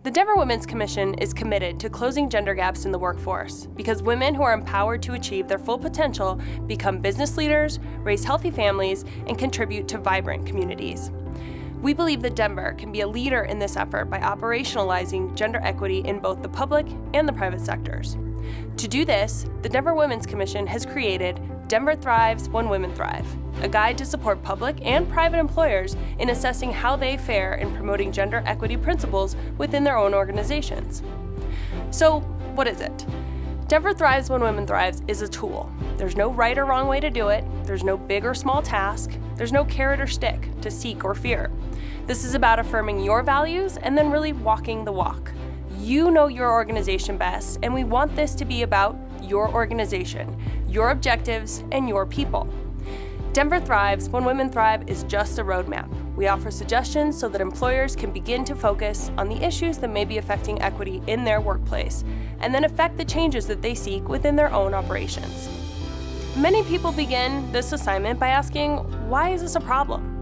The Denver Women's Commission is committed to closing gender gaps in the workforce because women who are empowered to achieve their full potential become business leaders, raise healthy families, and contribute to vibrant communities. We believe that Denver can be a leader in this effort by operationalizing gender equity in both the public and the private sectors. To do this, the Denver Women's Commission has created Denver Thrives When Women Thrive, a guide to support public and private employers in assessing how they fare in promoting gender equity principles within their own organizations. So, what is it? Denver Thrives When Women Thrives is a tool. There's no right or wrong way to do it. There's no big or small task. There's no carrot or stick to seek or fear. This is about affirming your values and then really walking the walk. You know your organization best, and we want this to be about your organization, your objectives, and your people. Denver Thrives When Women Thrive is just a roadmap. We offer suggestions so that employers can begin to focus on the issues that may be affecting equity in their workplace, and then affect the changes that they seek within their own operations. Many people begin this assignment by asking, why is this a problem?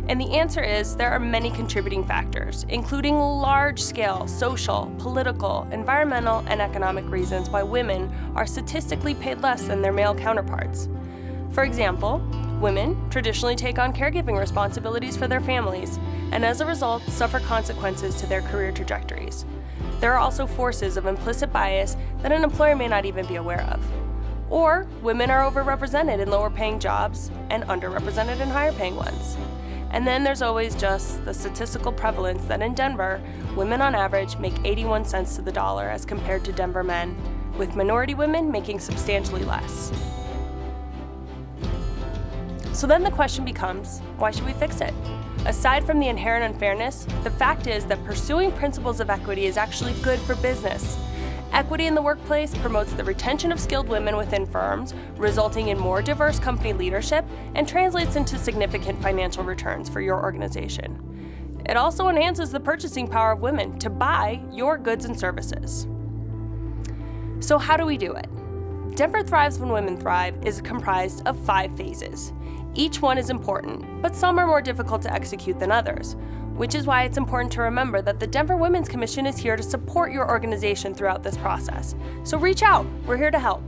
And the answer is there are many contributing factors, including large-scale social, political, environmental, and economic reasons why women are statistically paid less than their male counterparts. For example, women traditionally take on caregiving responsibilities for their families, and as a result, suffer consequences to their career trajectories. There are also forces of implicit bias that an employer may not even be aware of. Or, women are overrepresented in lower-paying jobs and underrepresented in higher-paying ones. And then there's always just the statistical prevalence that in Denver, women on average make 81 cents to the dollar as compared to Denver men, with minority women making substantially less. So then the question becomes, why should we fix it? Aside from the inherent unfairness, the fact is that pursuing principles of equity is actually good for business. Equity in the workplace promotes the retention of skilled women within firms, resulting in more diverse company leadership, and translates into significant financial returns for your organization. It also enhances the purchasing power of women to buy your goods and services. So how do we do it? Denver Thrives When Women Thrive is comprised of 5 phases. Each one is important, but some are more difficult to execute than others, which is why it's important to remember that the Denver Women's Commission is here to support your organization throughout this process. So reach out, we're here to help.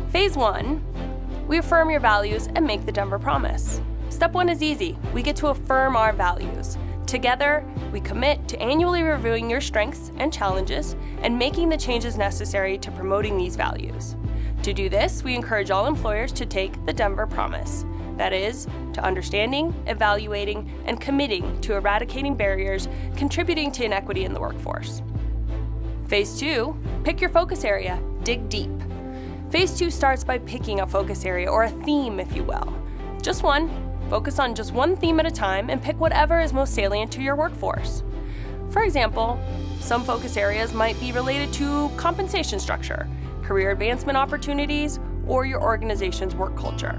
Phase 1, we affirm your values and make the Denver Promise. Step 1 is easy, we get to affirm our values. Together, we commit to annually reviewing your strengths and challenges and making the changes necessary to promoting these values. To do this, we encourage all employers to take the Denver Promise. That is, to understanding, evaluating, and committing to eradicating barriers contributing to inequity in the workforce. Phase 2, pick your focus area, dig deep. Phase 2 starts by picking a focus area, or a theme, if you will. Just one. Focus on just one theme at a time and pick whatever is most salient to your workforce. For example, some focus areas might be related to compensation structure, career advancement opportunities, or your organization's work culture.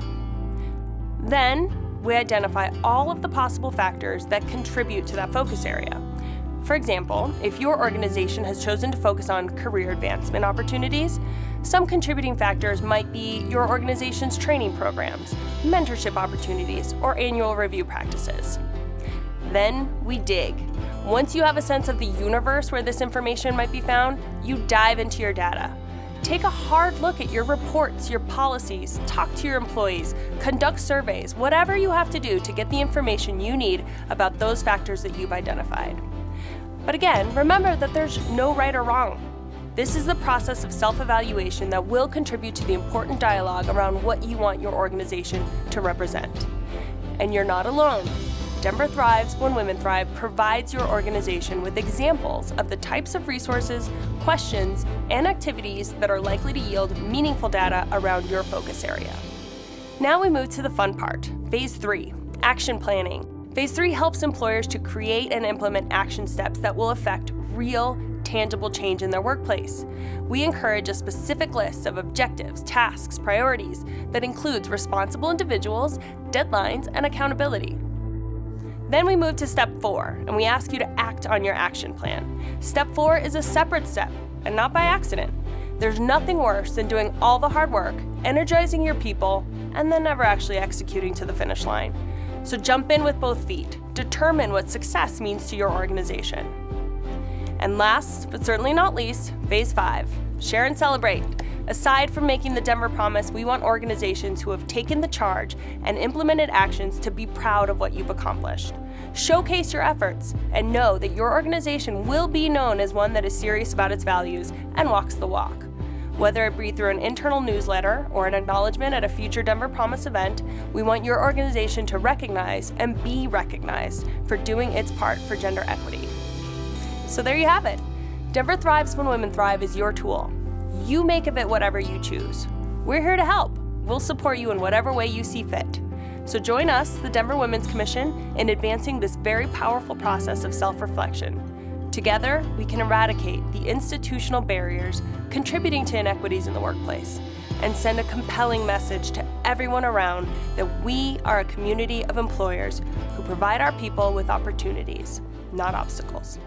Then, we identify all of the possible factors that contribute to that focus area. For example, if your organization has chosen to focus on career advancement opportunities, some contributing factors might be your organization's training programs, mentorship opportunities, or annual review practices. Then, we dig. Once you have a sense of the universe where this information might be found, you dive into your data. Take a hard look at your reports, your policies, talk to your employees, conduct surveys, whatever you have to do to get the information you need about those factors that you've identified. But again, remember that there's no right or wrong. This is the process of self-evaluation that will contribute to the important dialogue around what you want your organization to represent. And you're not alone. Denver Thrives When Women Thrive provides your organization with examples of the types of resources, questions, and activities that are likely to yield meaningful data around your focus area. Now we move to the fun part, Phase 3, action planning. Phase 3 helps employers to create and implement action steps that will affect real, tangible change in their workplace. We encourage a specific list of objectives, tasks, priorities that includes responsible individuals, deadlines, and accountability. Then we move to step 4, and we ask you to act on your action plan. Step 4 is a separate step, and not by accident. There's nothing worse than doing all the hard work, energizing your people, and then never actually executing to the finish line. So jump in with both feet. Determine what success means to your organization. And last, but certainly not least, Phase 5, share and celebrate. Aside from making the Denver Promise, we want organizations who have taken the charge and implemented actions to be proud of what you've accomplished. Showcase your efforts and know that your organization will be known as one that is serious about its values and walks the walk. Whether it be through an internal newsletter or an acknowledgement at a future Denver Promise event, we want your organization to recognize and be recognized for doing its part for gender equity. So there you have it. Denver Thrives When Women Thrive is your tool. You make of it whatever you choose. We're here to help. We'll support you in whatever way you see fit. So join us, the Denver Women's Commission, in advancing this very powerful process of self-reflection. Together, we can eradicate the institutional barriers contributing to inequities in the workplace and send a compelling message to everyone around that we are a community of employers who provide our people with opportunities, not obstacles.